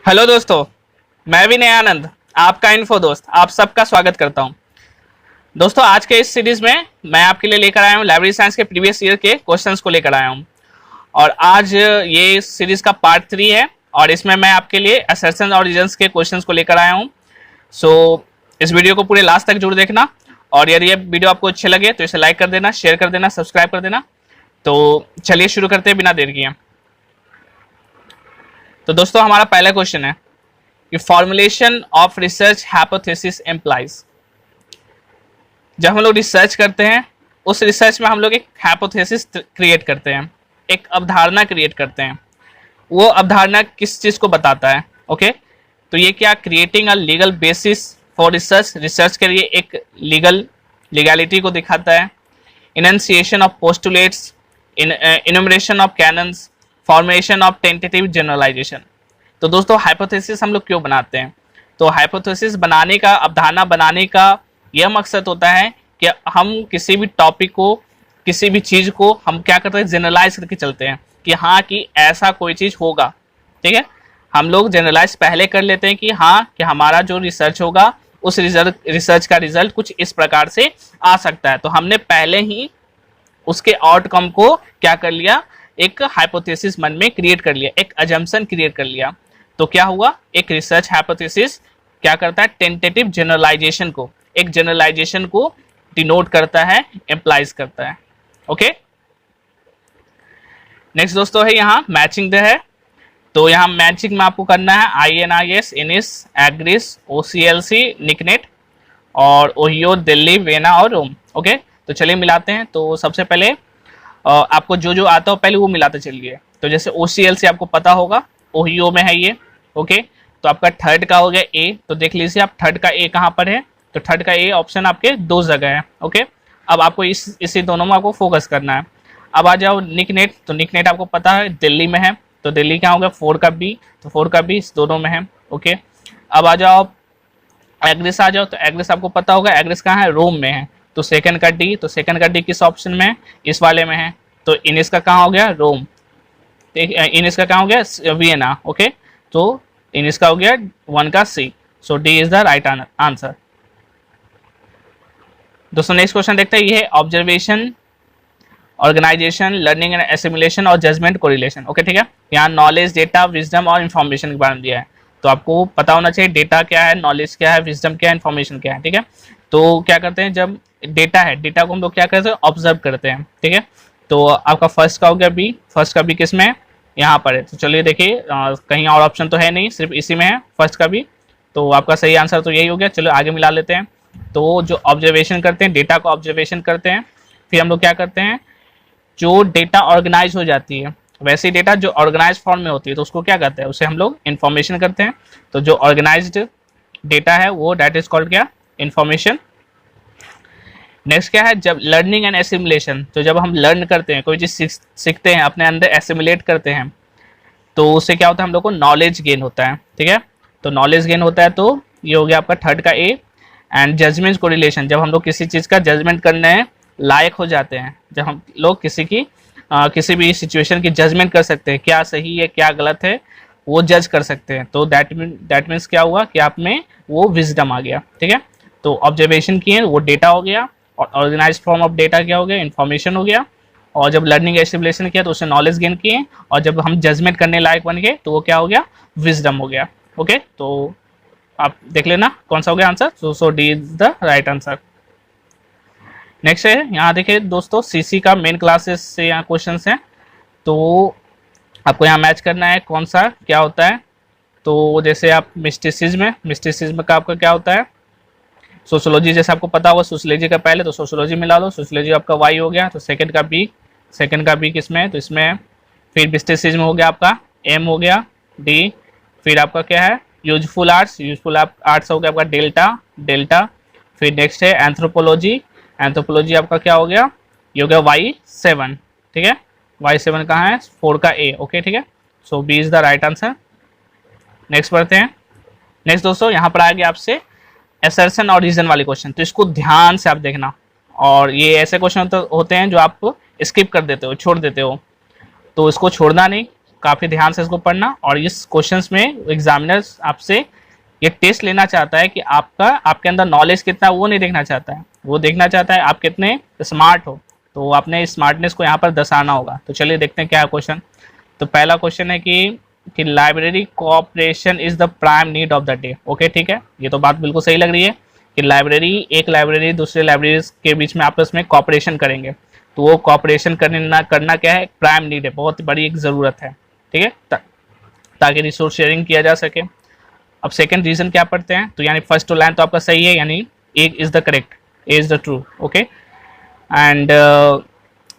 Hello दोस्तों, मैं विनय आनंद, आपका इन्फो दोस्त, आप सबका स्वागत करता हूं। दोस्तों, आज के इस सीरीज में मैं आपके लिए लेकर आया हूं लाइब्रेरी साइंस के प्रीवियस ईयर के क्वेश्चंस को लेकर आया हूं। और आज ये सीरीज का पार्ट 3 है और इसमें मैं आपके लिए असर्शन और रीजंस के क्वेश्चंस को लेकर आया हूं। सो इस वीडियो को पूरे लास्ट तक जरूर देखना और यदि ये वीडियो आपको अच्छे लगे तो इसे लाइक कर देना, शेयर कर देना, सब्सक्राइब कर देना। तो चलिए शुरू करते हैं बिना देर किए। तो दोस्तों, हमारा पहला क्वेश्चन है कि formulation of research hypothesis employs. जब हम लोग रिसर्च करते हैं उस रिसर्च में हम लोग एक हाइपोथेसिस क्रिएट करते हैं, एक अवधारणा क्रिएट करते हैं। वो अवधारणा किस चीज को बताता है? ओके, तो ये क्या creating a legal basis for research, research के लिए एक लीगैलिटी को दिखाता है। Enunciation of postulates, enumeration of canons, formation of tentative generalization. तो दोस्तों, हाइपोथेसिस हम लोग क्यों बनाते हैं? तो हाइपोथेसिस बनाने का, अवधारणा बनाने का यह मकसद होता है कि हम किसी भी टॉपिक को, किसी भी चीज को हम क्या करते हैं, जनरलाइज करके चलते हैं कि हाँ कि ऐसा कोई चीज होगा। ठीक है, हम लोग जनरलाइज पहले कर लेते हैं कि हाँ कि हमारा जो रिसर्च होगा उस रिसर्च का रिजल्ट कुछ इस प्रकार से आ सकता है। तो हमने पहले ही उसके आउटकम को क्या कर लिया, एक हाइपोथेसिस मन में क्रिएट कर लिया, एक अजम्पशन क्रिएट कर लिया। तो क्या हुआ, एक रिसर्च हाइपोथेसिस क्या करता है, टेंटेटिव जनरलाइजेशन को, एक जनरलाइजेशन को डिनोट करता है, एम्प्लाइज करता है। ओके, नेक्स्ट दोस्तों है यहाँ मैचिंग द है। तो यहाँ मैचिंग में आपको करना है INIS, इनिस, एग्रिस, OCLC, निकनेट और ओहियो, दिल्ली, वेना और रोम। ओके, तो चलिए मिलाते हैं। तो सबसे पहले आपको जो जो आता हो पहले वो मिलाते चलिए। तो जैसे OCLC आपको पता होगा, ओहियो में है ये। ओके, तो आपका थर्ड का हो गया A। तो देख लीजिए आप थर्ड का A कहाँ पर है। तो थर्ड का A ऑप्शन आपके दो जगह है। ओके, अब आपको इसी दोनों में आपको फोकस करना है। अब आ जाओ निकनेट। तो निकनेट आपको पता है दिल्ली में है, तो दिल्ली क्या हो गया, 4 का B। तो 4 का B इस दोनों में है। ओके, अब आ जाओ एग्रिस, आ जाओ। तो एग्रिस आपको पता होगा, एग्रिस कहाँ है, रोम में है। तो सेकंड का D, तो सेकंड का D किस ऑप्शन में है, इस वाले में है। तो इनिस का कहाँ हो गया, रोम। इनिस का कहाँ हो गया, वियना। ओके, तो इनिस का हो गया 1 का C। So D is the right answer. दोस्तों, नेक्स्ट क्वेश्चन देखते हैं। ये है observation, organisation, learning and assimilation और जजमेंट कोरिलेशन। ओके, ठीक है, यहाँ नॉलेज, डेटा, विजडम और इन्फॉर्मेशन के बारे में दिया है। तो आपको पता होना चाहिए डेटा क्या है, नॉलेज क्या है, विजडम क्या है, इन्फॉर्मेशन क्या है। ठीक है, तो क्या करते हैं, जब डेटा है, डेटा को हम लोग क्या करते हैं, ऑब्जर्व करते हैं। ठीक है, तो आपका फर्स्ट का हो गया B। फर्स्ट का B किस में है, यहाँ पर है। तो चलिए देखिए, कहीं और ऑप्शन तो है नहीं, सिर्फ इसी में है फर्स्ट का B। तो आपका सही आंसर तो यही हो गया। चलो आगे मिला लेते हैं। तो जो ऑब्जर्वेशन करते हैं, डेटा को ऑब्जर्वेशन करते हैं, फिर हम लोग क्या करते हैं, जो डेटा ऑर्गेनाइज हो जाती है, वैसे डेटा जो ऑर्गेनाइज फॉर्म में होती है तो उसको क्या कहते हैं, उसे हम लोग इन्फॉर्मेशन करते हैं। तो जो ऑर्गेनाइज्ड डेटा है वो डेट इज कॉल्ड क्या, इन्फॉर्मेशन। नेक्स्ट क्या है, जब लर्निंग एंड एसिमुलेशन। तो जब हम लर्न करते हैं, कोई चीज़ सीखते हैं, अपने अंदर एसिमुलेट करते हैं, तो उससे क्या होता है, हम लोग को नॉलेज गेन होता है। ठीक है, तो नॉलेज गेन होता है, तो ये हो गया आपका थर्ड का A। एंड जजमेंट कोरिलेशन, जब हम लोग किसी चीज़ का जजमेंट करने लायक हो जाते हैं, जब हम लोग किसी भी सिचुएशन की जजमेंट कर सकते हैं, क्या सही है क्या गलत है वो जज कर सकते हैं। तो दैट मीन्स क्या हुआ कि आप में वो विजडम आ गया। ठीक है, तो ऑब्जर्वेशन किए वो डेटा हो गया, और ऑर्गेनाइज फॉर्म ऑफ डेटा क्या हो गया, इन्फॉर्मेशन हो गया। और जब लर्निंग एसिमुलेशन किया तो उससे नॉलेज गेन किए, और जब हम जजमेंट करने लायक बन गए तो वो क्या हो गया, विजडम हो गया। ओके, तो आप देख लेना कौन सा हो गया answer. So D is the right answer. Next है, यहाँ देखिए दोस्तों, CC का मेन क्लासेस से यहाँ क्वेश्चन हैं। तो आपको यहाँ मैच करना है कौन सा क्या होता है। तो जैसे आप मिस्टिसिज्म का आपका क्या होता है, सोशियोलॉजी, जैसे आपको पता होगा सोशियोलॉजी का पहले, तो सोशियोलॉजी मिला लो। सोशियोलॉजी आपका Y हो गया। तो सेकंड का B किस में है, तो इसमें है। फिर मिस्टिसिज्म हो गया आपका M हो गया, D। फिर आपका क्या है, यूजफुल आर्ट्स हो गया आपका डेल्टा। फिर नेक्स्ट है एंथ्रोपोलॉजी आपका क्या हो गया, ये हो गया Y7। ठीक है, Y7 कहाँ है, 4 का A। ओके, ठीक है, सो B is the right answer. Next पढ़ते हैं। नेक्स्ट दोस्तों, यहाँ पर आ गया आपसे असर्शन और रीजन वाले क्वेश्चन। तो इसको ध्यान से आप देखना, और ये ऐसे क्वेश्चन होते हैं जो आप स्किप कर देते हो, छोड़ देते हो। तो इसको छोड़ना नहीं, काफ़ी ध्यान से इसको पढ़ना। और इस क्वेश्चंस में एग्जामिनर्स आपसे ये टेस्ट लेना चाहता है कि आपके अंदर नॉलेज कितना, वो नहीं देखना चाहता है, वो देखना चाहता है आप कितने स्मार्ट हो। तो आपने स्मार्टनेस को यहाँ पर दर्शाना होगा। तो चलिए देखते हैं क्या है क्वेश्चन। तो पहला क्वेश्चन है कि library cooperation is the prime need of the day. Okay, ठीक है, ये तो बात बिल्कुल सही लग रही है कि एक लाइब्रेरी दूसरे लाइब्रेरीज के बीच में आपस में कॉपरेशन करेंगे। तो वो कॉपरेशन करना क्या है, प्राइम नीड है, बहुत बड़ी एक ज़रूरत है, ठीक है, ताकि रिसोर्स शेयरिंग किया जा सके। अब सेकंड रीजन क्या पढ़ते हैं, तो यानी फर्स्ट टू लाइन तो आपका सही है, यानी A is the correct, A is the true. Okay, and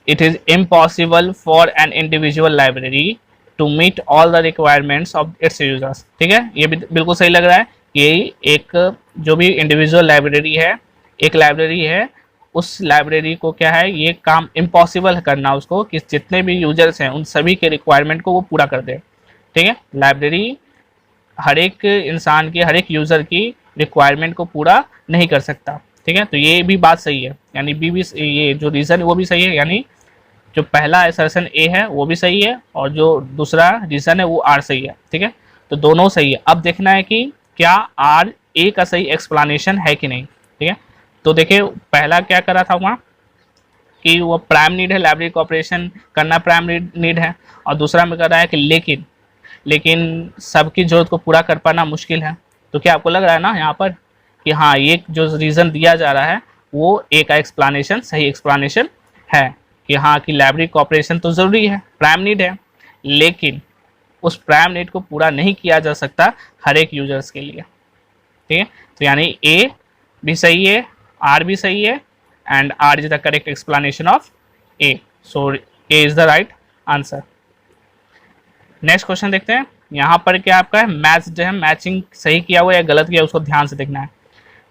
it is impossible for an individual library to meet all the requirements of its users. ठीक है, ये भी बिल्कुल सही लग रहा है कि एक जो भी इंडिविजुअल लाइब्रेरी है, एक लाइब्रेरी है, उस लाइब्रेरी को क्या है, ये काम इम्पॉसिबल करना उसको कि जितने भी यूजर्स हैं उन सभी के रिक्वायरमेंट को वो पूरा कर दे। ठीक है, लाइब्रेरी हर एक इंसान की, हर एक यूज़र की रिक्वायरमेंट को पूरा नहीं कर सकता। ठीक है, तो ये भी बात सही है, यानी बी भी, ये जो रीज़न है वो भी सही है, यानी जो पहला असर्शन ए है वो भी सही है और जो दूसरा रीज़न है वो आर सही है। ठीक है, तो दोनों सही है। अब देखना है कि क्या आर ए का सही एक्सप्लेनेशन है कि नहीं। ठीक है, तो देखिए पहला क्या करा था वहाँ कि वो प्राइम नीड है, लाइब्रेरी कोऑपरेशन करना प्राइम नीड है, और दूसरा में कर रहा है कि लेकिन सबकी ज़रूरत को पूरा कर पाना मुश्किल है। तो क्या आपको लग रहा है ना यहाँ पर कि हाँ, ये जो रीज़न दिया जा रहा है वो ए का एक्सप्लेनेशन सही एक्सप्लेनेशन है कि हाँ, कि लाइब्रेरी कोऑपरेशन तो ज़रूरी है, प्राइम नीड है, लेकिन उस प्राइम नीड को पूरा नहीं किया जा सकता हर एक यूजर्स के लिए। ठीक है, तो यानी ए भी सही है, आर भी सही है, and R is the correct explanation of A. So A is the right answer. Next question देखते हैं। यहाँ पर क्या आपका है, मैच जो है, मैचिंग सही किया हुआ या गलत किया उसको ध्यान से देखना है।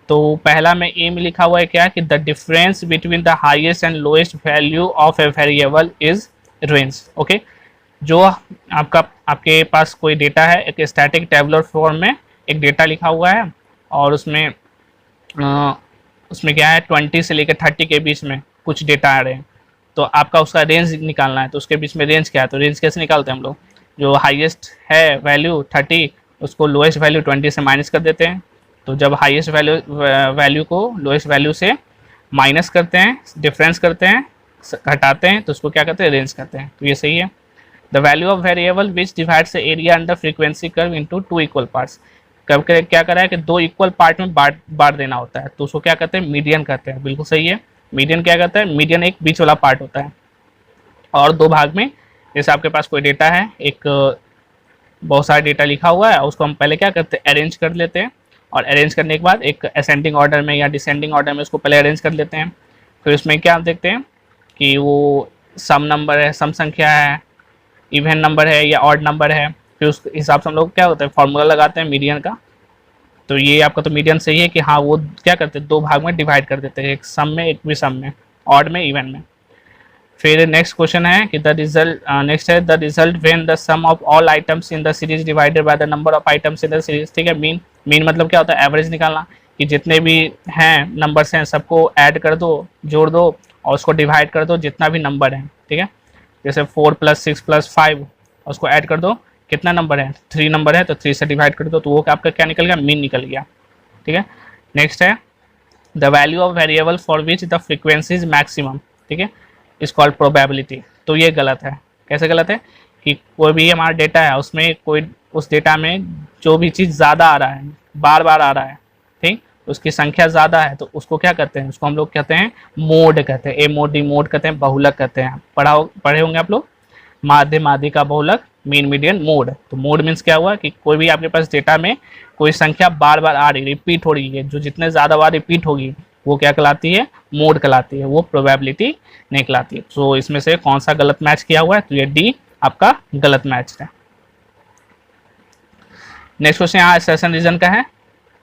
तो पहला में ए में लिखा हुआ है क्या कि the difference between the highest and lowest value of a variable is range. Okay, जो आपके पास कोई डेटा है, एक स्टैटिक टेबुलर फॉर्म में एक डेटा लिखा हुआ है और उसमें क्या है 20 से लेकर 30 के बीच में कुछ डेटा आ रहे हैं, तो आपका उसका रेंज निकालना है। तो उसके बीच में रेंज क्या है, तो रेंज कैसे निकालते हैं हम लोग, जो हाईएस्ट है वैल्यू 30 उसको लोएस्ट वैल्यू 20 से माइनस कर देते हैं। तो जब हाईएस्ट वैल्यू को लोएस्ट वैल्यू से माइनस करते हैं, डिफरेंस करते हैं, घटाते हैं, तो उसको क्या करते हैं, रेंज करते हैं। तो ये सही है। The value of variable which divides the area under frequency curve into 2 equal parts. कब क्या करा है कि 2 इक्वल पार्ट में बांट देना होता है, तो उसको क्या कहते हैं, मीडियन कहते हैं। बिल्कुल सही है। मीडियन क्या कहता है, मीडियन एक बीच वाला पार्ट होता है और 2 भाग में, जैसे आपके पास कोई डेटा है, एक बहुत सारा डेटा लिखा हुआ है, उसको हम पहले क्या करते हैं, अरेंज कर लेते हैं, और अरेंज करने के बाद एक असेंडिंग ऑर्डर में या डिसेंडिंग ऑर्डर में उसको पहले अरेंज कर लेते हैं। फिर उसमें क्या आप देखते हैं कि वो सम नंबर है, सम संख्या है, इवन नंबर है या ऑड नंबर है। फिर उस हिसाब से हम लोग क्या होता है, फॉर्मूला लगाते हैं मीडियन का। तो ये आपका तो मीडियन सही है कि हाँ, वो क्या करते हैं, 2 भाग में डिवाइड कर देते हैं, एक सम में, एक विषम में, ऑड में, इवन में। फिर नेक्स्ट क्वेश्चन है कि द रिजल्ट, नेक्स्ट है the result when the sum of all items in the series divided by the number of items in the series. ठीक है, मीन मतलब क्या होता है, एवरेज निकालना, कि जितने भी हैं नंबर्स हैं सबको ऐड कर दो, जोड़ दो और उसको डिवाइड कर दो जितना भी नंबर है। ठीक है, जैसे 4 + 6 + 5 उसको ऐड कर दो, कितना नंबर है, 3 नंबर है, तो 3 से डिवाइड कर दो, तो वो आपका क्या निकल गया, मीन निकल गया। ठीक है, नेक्स्ट है the value of variable for which the frequency is maximum. ठीक है, इज कॉल्ड प्रोबेबिलिटी। तो ये गलत है। कैसे गलत है कि कोई भी हमारा डेटा है, उसमें कोई उस डेटा में जो भी चीज़ ज़्यादा आ रहा है, बार बार आ रहा है, ठीक, उसकी संख्या ज़्यादा है, तो उसको क्या कहते हैं, उसको हम लोग कहते हैं मोड कहते हैं, ए मोड, डी मोड कहते हैं, बहुलक कहते हैं। पढ़े होंगे आप लोग, माध्य, माध्यिका, बहुलक, मीन, मीडियन, मोड। तो मोड मीन्स क्या हुआ कि कोई भी आपके पास डेटा में कोई संख्या बार बार आ रही, रिपीट हो रही है, जो जितने ज़्यादा बार रिपीट होगी वो क्या कहलाती है, मोड कहलाती है, वो प्रोबेबिलिटी नहीं कहलाती है। तो इसमें से कौन सा गलत मैच किया हुआ है, तो ये डी आपका गलत मैच है। नेक्स्ट क्वेश्चन यहाँ सेशन रीजन का है।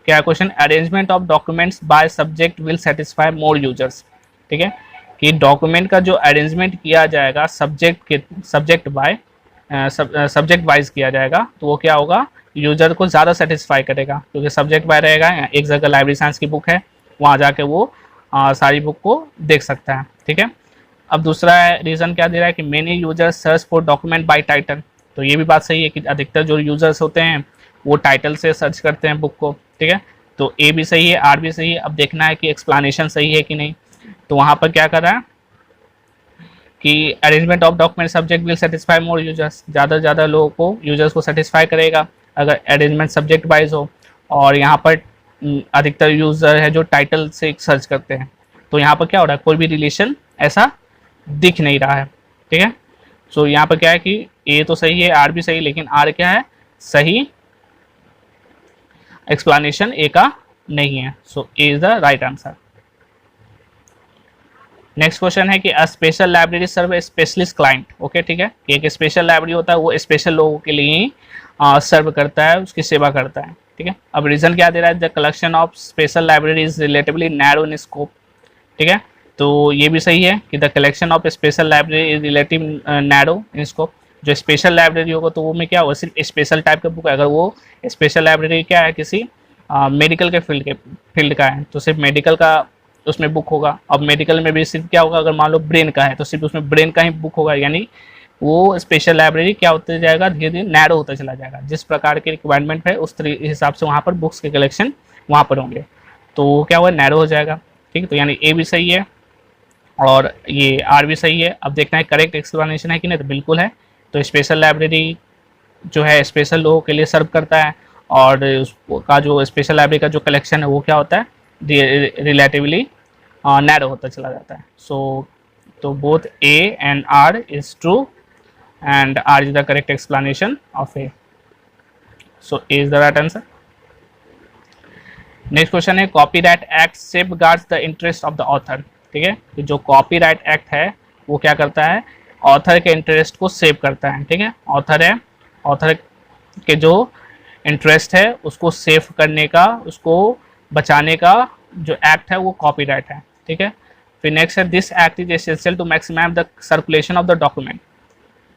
क्या question, arrangement of documents by subject will satisfy more users. ठीक है, कि डॉक्यूमेंट का जो अरेंजमेंट किया जाएगा सब्जेक्ट वाइज किया जाएगा, तो वो क्या होगा, यूजर को ज़्यादा सेटिस्फाई करेगा, क्योंकि सब्जेक्ट वाइज रहेगा। एक जगह लाइब्रेरी साइंस की बुक है, वहाँ जाके वो सारी बुक को देख सकता है। ठीक है, अब दूसरा रीज़न क्या दे रहा है कि many users search for document bye title. तो ये भी बात सही है कि अधिकतर जो यूजर्स होते हैं वो टाइटल से सर्च करते हैं बुक को, ठीक है। तो ए भी सही है, आर भी सही है। अब देखना है कि एक्सप्लेनेशन सही है कि नहीं। तो वहाँ पर क्या कर रहा है कि arrangement of document subject will satisfy more users, ज़्यादा से ज़्यादा लोगों को, यूजर्स को सेटिस्फाई करेगा अगर अरेंजमेंट सब्जेक्ट वाइज हो। और यहाँ पर अधिकतर यूज़र है जो टाइटल से सर्च करते हैं। तो यहाँ पर क्या हो रहा है, कोई भी रिलेशन ऐसा दिख नहीं रहा है, ठीक है। सो यहाँ पर क्या है कि ए तो सही है, आर भी सही, लेकिन आर क्या है, सही एक्सप्लेनेशन ए का नहीं है। So A is the right answer. Next question है कि a special library serve a specialist client. Okay, ठीक है। एक स्पेशल लाइब्रेरी होता है वो स्पेशल लोगों के लिए ही सर्व करता है, उसकी सेवा करता है, ठीक है। अब रीजन क्या दे रहा है, the collection of special library is relatively narrow in scope, ठीक है। तो ये भी सही है कि the collection of special library is relative narrow in scope. जो स्पेशल लाइब्रेरी होगा तो वो में क्या होगा, सिर्फ स्पेशल टाइप का बुक है। अगर वो स्पेशल लाइब्रेरी क्या है, किसी मेडिकल के फील्ड का है तो सिर्फ मेडिकल का उसमें बुक होगा। अब मेडिकल में भी सिर्फ क्या होगा, अगर मान लो ब्रेन का है तो सिर्फ उसमें ब्रेन का ही बुक होगा। यानी वो स्पेशल लाइब्रेरी क्या होते जाएगा, धीरे धीरे नैरो होता चला जाएगा। जिस प्रकार के रिक्वायरमेंट है उस हिसाब से वहाँ पर बुक्स के कलेक्शन वहाँ पर होंगे, तो क्या होगा, नैरो हो जाएगा, ठीक है। तो यानी ए भी सही है और ये आर भी सही है। अब देखना है करेक्ट एक्सप्लेनेशन है कि नहीं, तो बिल्कुल है। तो स्पेशल लाइब्रेरी जो है स्पेशल लोगों के लिए सर्व करता है और उसका जो स्पेशल लाइब्रेरी का जो कलेक्शन है वो क्या होता है, रिलेटिवली नैरो होता चला जाता है। सो तो both A and R is true and R is the correct explanation of A. So A is the right answer. Next question है copyright act safeguards the interest of the author, ठीक है। तो जो copyright act है वो क्या करता है, ऑथर के इंटरेस्ट को सेव करता है, ठीक है। ऑथर है, ऑथर के जो इंटरेस्ट है उसको सेव करने का, उसको बचाने का जो एक्ट है वो कॉपीराइट है, ठीक है। फिर नेक्स्ट है this act is essential to maximise the circulation of the document.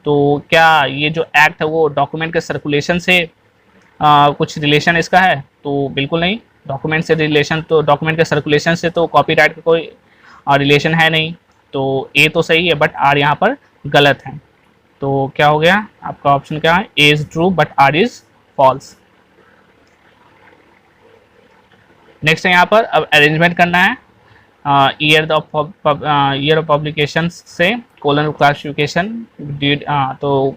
तो क्या ये जो एक्ट है वो डॉक्यूमेंट के सर्कुलेशन से कुछ रिलेशन इसका है, तो बिल्कुल नहीं। डॉक्यूमेंट से रिलेशन, तो डॉक्यूमेंट के सर्कुलेशन से तो कॉपीराइट का कोई रिलेशन है नहीं। तो ए तो सही है बट आर यहाँ पर गलत है। तो क्या हो गया आपका ऑप्शन, क्या है, A is true but R is false. Next है यहाँ पर अब अरेंजमेंट करना है ईयर ऑफ पब्लिकेशन से कोलन क्लासिफिकेशन तो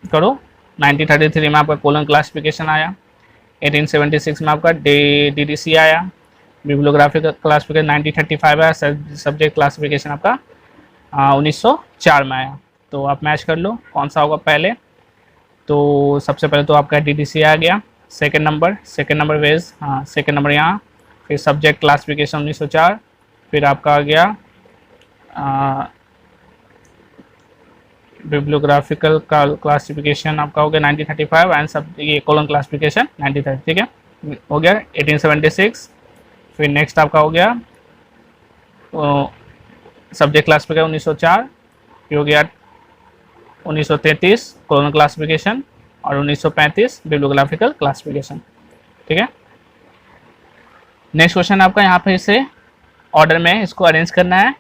करो। 1933 में आपका कोलन क्लासिफिकेशन आया, 1876 में आपका DDC आया, बिब्लियोग्राफिक क्लासिफिकेशन 1935 आया, सब्जेक्ट क्लासिफिकेशन आपका 1904 में आया। तो आप मैच कर लो कौन सा होगा पहले। तो सबसे पहले तो आपका DDC आ गया, सेकेंड नंबर वेज, हाँ सेकेंड नंबर यहाँ। फिर सब्जेक्ट क्लासिफिकेशन 1904, फिर आपका आ गया बिब्लियोग्राफिकल क्लासिफिकेशन आपका हो गया 1935 एंड सब ये कोलन क्लासिफिकेशन 1930, ठीक है, हो गया 1876। फिर नेक्स्ट आपका हो गया सब्जेक्ट क्लासिफिकेशन 1904, फिर हो गया 1933 कोलन क्लासिफिकेशन और 1935 बिब्लियोग्राफिकल क्लासिफिकेशन, ठीक है। नेक्स्ट क्वेश्चन आपका यहाँ पे इसे ऑर्डर में इसको अरेंज करना है।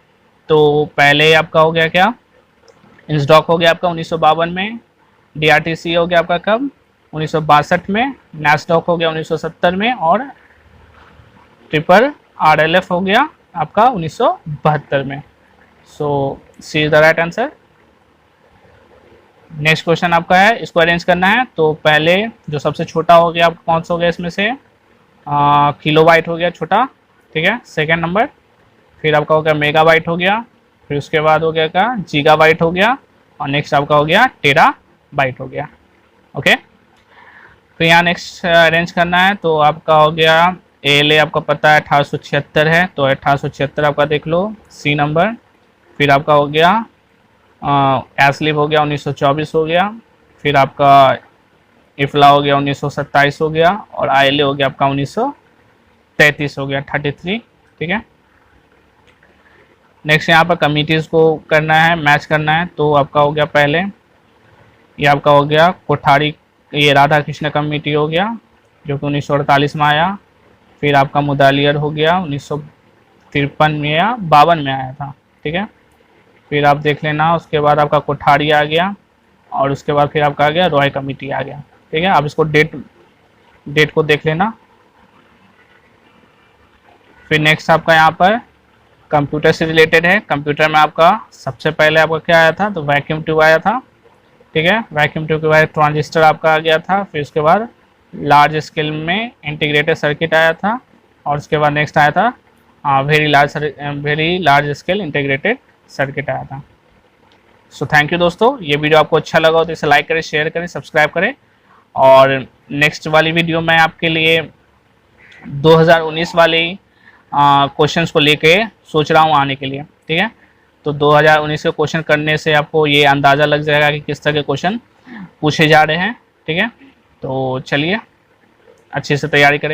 तो पहले आपका हो गया क्या, इंस्डॉक हो गया आपका 1952 में, DRTC हो गया आपका कब 1962 में, नैस्डॉक हो गया 1970 में और ट्रिपल RLF हो गया आपका 1972 में। So C is the right answer. Next question आपका है, इसको अरेंज करना है। तो पहले जो सबसे छोटा हो गया आपका कौन सा हो गया इसमें से, किलोबाइट हो गया छोटा, ठीक है, सेकेंड नंबर। फिर आपका हो गया मेगाबाइट हो गया, फिर उसके बाद हो गया क्या गीगाबाइट हो गया और नेक्स्ट आपका हो गया टेराबाइट हो गया, ओके। फिर यहाँ नेक्स्ट अरेंज करना है। तो आपका हो गया ALA आपका पता है 1876 है, तो 1876 आपका देख लो सी नंबर। फिर आपका हो गया एस्लिप हो गया 1924 हो गया, फिर आपका इफ्ला हो गया 1927 हो गया और ILA हो गया आपका 1933 हो गया 33, ठीक है। नेक्स्ट यहाँ पर कमिटीज़ को करना है, मैच करना है। तो आपका हो गया पहले ये आपका हो गया कोठारी, ये राधा कृष्ण कमेटी हो गया जो कि 1948 में आया। फिर आपका मुदालियर हो गया 1953 में या 52 में आया था, ठीक है। फिर आप देख लेना, उसके बाद आपका कोठारी आ गया और उसके बाद फिर आपका आ गया रॉय कमिटी आ गया। ठीक है, आप इसको डेट को देख लेना। फिर नेक्स्ट आपका यहाँ पर कंप्यूटर से रिलेटेड है। कंप्यूटर में आपका सबसे पहले आपका क्या आया था, तो वैक्यूम ट्यूब आया था। ठीक है, वैक्यूम ट्यूब के बाद ट्रांजिस्टर आपका आ गया था। फिर उसके बाद लार्ज स्केल में इंटीग्रेटेड सर्किट आया था। और उसके बाद नेक्स्ट आया था very large scale integrated circuit आया था। सो थैंक यू दोस्तों, ये वीडियो आपको अच्छा लगा हो तो इसे लाइक करें, शेयर करें, सब्सक्राइब करें। और नेक्स्ट वाली वीडियो मैं आपके लिए 2019 वाले क्वेश्चंस को लेके सोच रहा हूँ आने के लिए। ठीक है, तो 2019 के क्वेश्चन करने से आपको ये अंदाज़ा लग जाएगा कि किस तरह के क्वेश्चन पूछे जा रहे हैं। ठीक है, तो चलिए अच्छे से तैयारी करें।